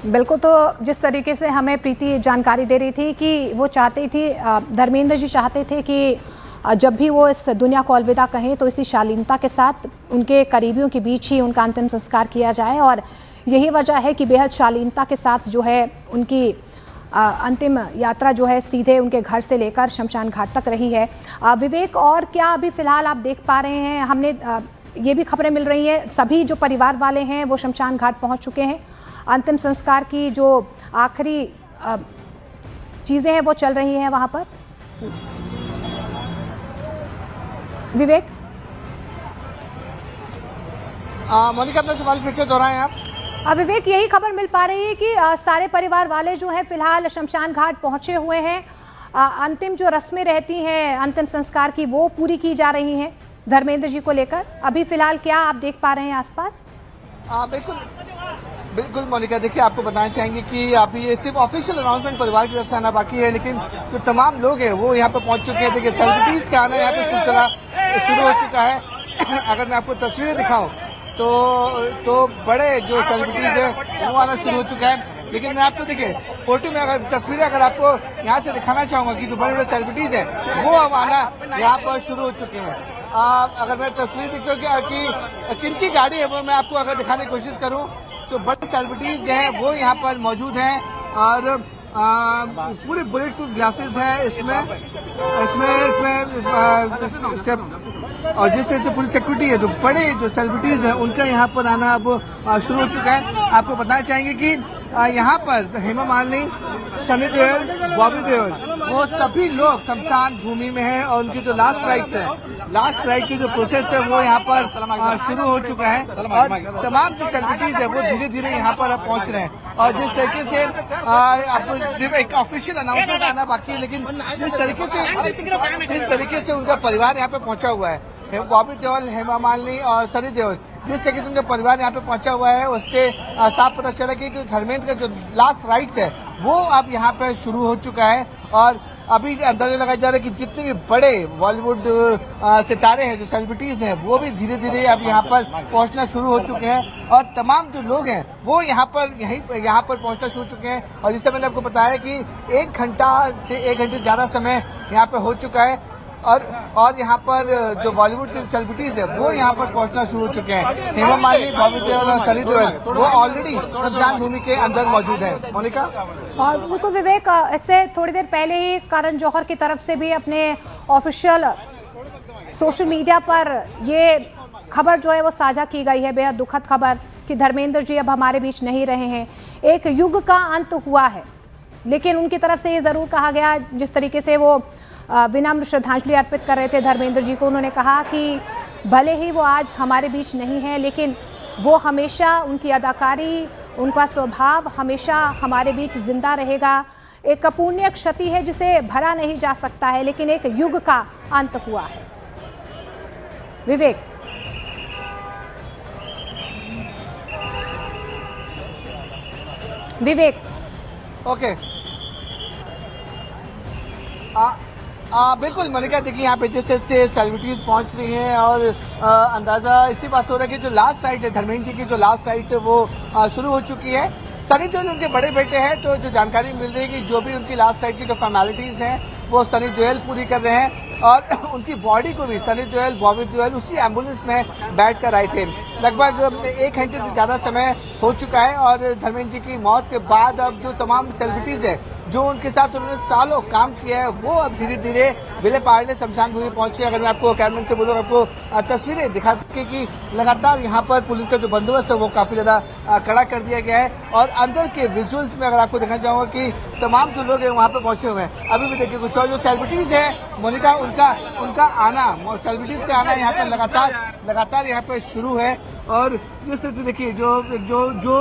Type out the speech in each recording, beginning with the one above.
बिल्कुल। तो जिस तरीके से हमें प्रीति जानकारी दे रही थी कि वो चाहती थी, धर्मेंद्र जी चाहते थे कि जब भी वो इस दुनिया को अलविदा कहें तो इसी शालीनता के साथ उनके करीबियों के बीच ही उनका अंतिम संस्कार किया जाए, और यही वजह है कि बेहद शालीनता के साथ जो है उनकी अंतिम यात्रा जो है सीधे उनके घर से लेकर शमशान घाट तक रही है। विवेक, और क्या अभी फ़िलहाल आप देख पा रहे हैं? हमने ये भी खबरें मिल रही हैं सभी जो परिवार वाले हैं वो शमशान घाट पहुंच चुके हैं, अंतिम संस्कार की जो आखिरी चीज़ें हैं वो चल रही हैं वहाँ पर। विवेक। मोनिका, अपना सवाल फिर से दोहराएं आप। विवेक, यही खबर मिल पा रही है कि सारे परिवार वाले जो है फिलहाल शमशान घाट पहुंचे हुए हैं, अंतिम जो रस्में रहती हैं अंतिम संस्कार की वो पूरी की जा रही हैं धर्मेंद्र जी को लेकर। अभी फिलहाल क्या आप देख पा रहे हैं आसपास? बिल्कुल बिल्कुल मोनिका, देखिए आपको बताना चाहेंगे कि अभी ये सिर्फ ऑफिशियल अनाउंसमेंट परिवार की तरफ से आना बाकी है, लेकिन जो तमाम लोग हैं वो यहाँ पे पहुंच चुके हैं। देखिए सेलिब्रिटीज का आना यहाँ पे सिलसिला शुरू हो चुका है। अगर मैं आपको तस्वीरें दिखाऊं तो बड़े जो सेलिब्रिटीज है वो आना शुरू हो चुका है। लेकिन मैं आपको देखिए फोटो में अगर तस्वीरें अगर आपको यहाँ से दिखाना चाहूंगा कि जो बड़े बड़े सेलिब्रिटीज है वो अब आना यहाँ पर शुरू हो चुके हैं। अगर मैं तस्वीर दिखती कि किनकी गाड़ी है वो मैं आपको अगर दिखाने की कोशिश करूं तो बड़े सेलिब्रिटीज जो हैं वो यहाँ पर मौजूद हैं, और पूरे बुलेट प्रूफ ग्लासेस हैं इसमें और जिस तरह से पूरी सिक्योरिटी है, तो बड़े जो सेलिब्रिटीज हैं उनका यहाँ पर आना अब शुरू हो चुका है। आपको बताना चाहेंगे कि यहाँ पर हेमा मालिनी, सनी देओल, बॉबी देओल, वो सभी लोग शमशान भूमि में हैं और उनकी जो लास्ट राइट की जो प्रोसेस है वो यहाँ पर शुरू हो चुका है, और तमाम जो सेलिब्रिटीज है वो धीरे धीरे यहाँ पर अब पहुँच रहे हैं। और जिस तरीके से आपको सिर्फ एक ऑफिशियल अनाउंसमेंट आना बाकी है, लेकिन जिस तरीके से उनका परिवार यहाँ पे पहुंचा हुआ है, बॉबी देओल, हेमा मालिनी और सनी देओल, जिस तरीके से उनका परिवार यहाँ पे पहुंचा हुआ है उससे साफ पता चला कि जो धर्मेंद्र का जो लास्ट राइट्स है वो अब यहाँ पे शुरू हो चुका है। और अभी अंदाजा लगाया जा रहा है कि जितने भी बड़े बॉलीवुड सितारे हैं, जो सेलिब्रिटीज हैं, वो भी धीरे धीरे अब यहाँ पर पहुंचना शुरू हो चुके हैं, और तमाम जो लोग हैं वो यहाँ पर पहुंचना शुरू हो चुके हैं। और जिससे मैंने आपको बताया कि 1 घंटा से 1 घंटे ज्यादा समय यहाँ पे हो चुका है, और यहाँ पर जो बॉलीवुड के सेलिब्रिटीज है वो यहाँ पर पहुंचना शुरू हो चुके हैं। हेमा मालिनी, बॉबी देओल और सनी देओल वो ऑलरेडी शमशान भूमि के अंदर मौजूद है। मोनिका। और बिल्कुल विवेक, इससे थोड़ी देर पहले ही करण जौहर की तरफ से भी अपने ऑफिशियल सोशल मीडिया पर ये खबर जो है वो साझा की गई है, बेहद दुखद खबर कि धर्मेंद्र जी अब हमारे बीच नहीं रहे हैं। एक युग का अंत हुआ है, लेकिन उनकी तरफ से ये ज़रूर कहा गया, जिस तरीके से वो विनम्र श्रद्धांजलि अर्पित कर रहे थे धर्मेंद्र जी को, उन्होंने कहा कि भले ही वो आज हमारे बीच नहीं है, लेकिन वो हमेशा, उनकी अदाकारी, उनका स्वभाव हमेशा हमारे बीच जिंदा रहेगा। एक अपूर्णीय क्षति है जिसे भरा नहीं जा सकता है, लेकिन एक युग का अंत हुआ है। विवेक। ओके। बिल्कुल मोनिका, देखिए यहाँ पे जैसे सेलिब्रिटीज पहुंच रही हैं, और अंदाजा इसी बात से हो रहा है कि जो लास्ट राइट है धर्मेंद्र जी की, जो लास्ट राइट है वो शुरू हो चुकी है। सनी देओल उनके बड़े बेटे हैं, तो जो जानकारी मिल रही है कि जो भी उनकी लास्ट राइट की जो फॉर्मेलिटीज हैं वो सनी देओल पूरी कर रहे हैं, और उनकी बॉडी को भी सनी देओल, बॉबी देओल उसी एम्बुलेंस में बैठ कर आए थे। लगभग 1 घंटे से ज्यादा समय हो चुका है, और धर्मेंद्र जी की मौत के बाद अब जो तमाम सेलिब्रिटीज है जो उनके साथ उन्होंने सालों काम किया है वो अब धीरे धीरे विले पार्ले शमशान भूमि पहुंचे। अगर मैं आपको कैमरे से बोलूँ, आपको तस्वीरें दिखा सके कि लगातार यहाँ पर पुलिस का जो बंदोबस्त है वो काफी ज्यादा कड़ा कर दिया गया है, और अंदर के विजुअल्स में अगर आपको दिखाना चाहूंगा कि तमाम जो लोग हैं वहाँ पे पहुंचे हुए हैं। अभी भी देखिए कुछ और जो सेलिब्रिटीज है मोनिका, उनका आना, सेलिब्रिटीज का आना यहाँ पे लगातार यहाँ पे शुरू है। और जिस तरह से देखिए जो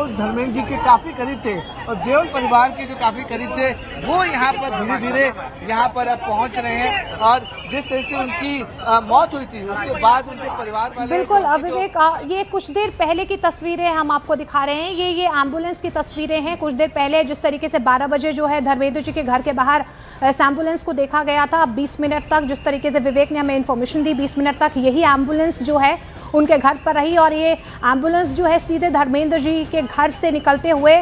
धर्मेंद्र जी के काफी करीब थे और देओल परिवार के जो काफी करीब थे वो यहाँ पर धीरे धीरे यहाँ पर अब पहुंच रहे हैं, और जिस तरह से उनकी मौत हुई थी उसके बाद उनके परिवार वाले। बिल्कुल विवेक, ये कुछ देर पहले की तस्वीरें हम आपको दिखा रहे हैं, ये एम्बुलेंस की तस्वीरें हैं। कुछ देर पहले जिस तरीके से 12 बजे जो है धर्मेंद्र जी के घर के बाहर इस एम्बुलेंस को देखा गया था, 20 मिनट तक जिस तरीके से विवेक ने हमें इन्फॉर्मेशन दी, 20 मिनट तक यही एम्बुलेंस जो है उनके घर पर रही, और ये एम्बुलेंस जो है सीधे धर्मेंद्र जी के घर से निकलते हुए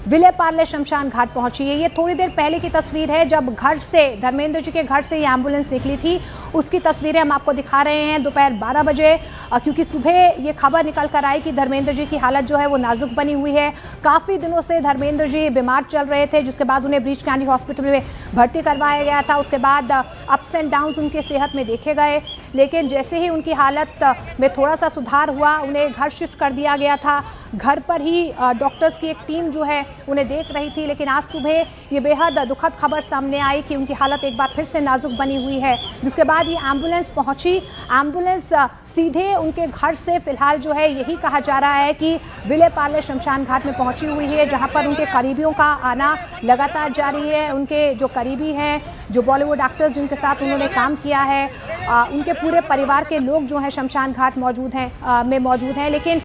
विले पार्ले शमशान घाट पहुंची है। ये थोड़ी देर पहले की तस्वीर है जब घर से, धर्मेंद्र जी के घर से ये एम्बुलेंस निकली थी, उसकी तस्वीरें हम आपको दिखा रहे हैं दोपहर 12 बजे, क्योंकि सुबह ये खबर निकल कर आई कि धर्मेंद्र जी की हालत जो है वो नाजुक बनी हुई है। काफ़ी दिनों से धर्मेंद्र जी बीमार चल रहे थे, जिसके बाद उन्हें ब्रीच कैंडी हॉस्पिटल में भर्ती करवाया गया था। उसके बाद अप्स एंड डाउन्स उनके सेहत में देखे गए, लेकिन जैसे ही उनकी हालत में थोड़ा सा सुधार हुआ, उन्हें घर शिफ्ट कर दिया गया था। घर पर ही डॉक्टर्स की एक टीम जो है उन्हें देख रही थी, लेकिन आज सुबह ये बेहद दुखद खबर सामने आई कि उनकी हालत एक बार फिर से नाजुक बनी हुई है। जिसके बाद ये एम्बुलेंस पहुंची। एम्बुलेंस सीधे उनके घर से फिलहाल जो है यही कहा जा रहा है कि विले पार्ले शमशान घाट में पहुंची हुई है, जहां पर उनके करीबियों का आना लगातार जारी है। उनके जो करीबी हैं, जो बॉलीवुड एक्टर्स जिनके साथ उन्होंने काम किया है, उनके पूरे परिवार के लोग जो हैं शमशान घाट मौजूद हैं, लेकिन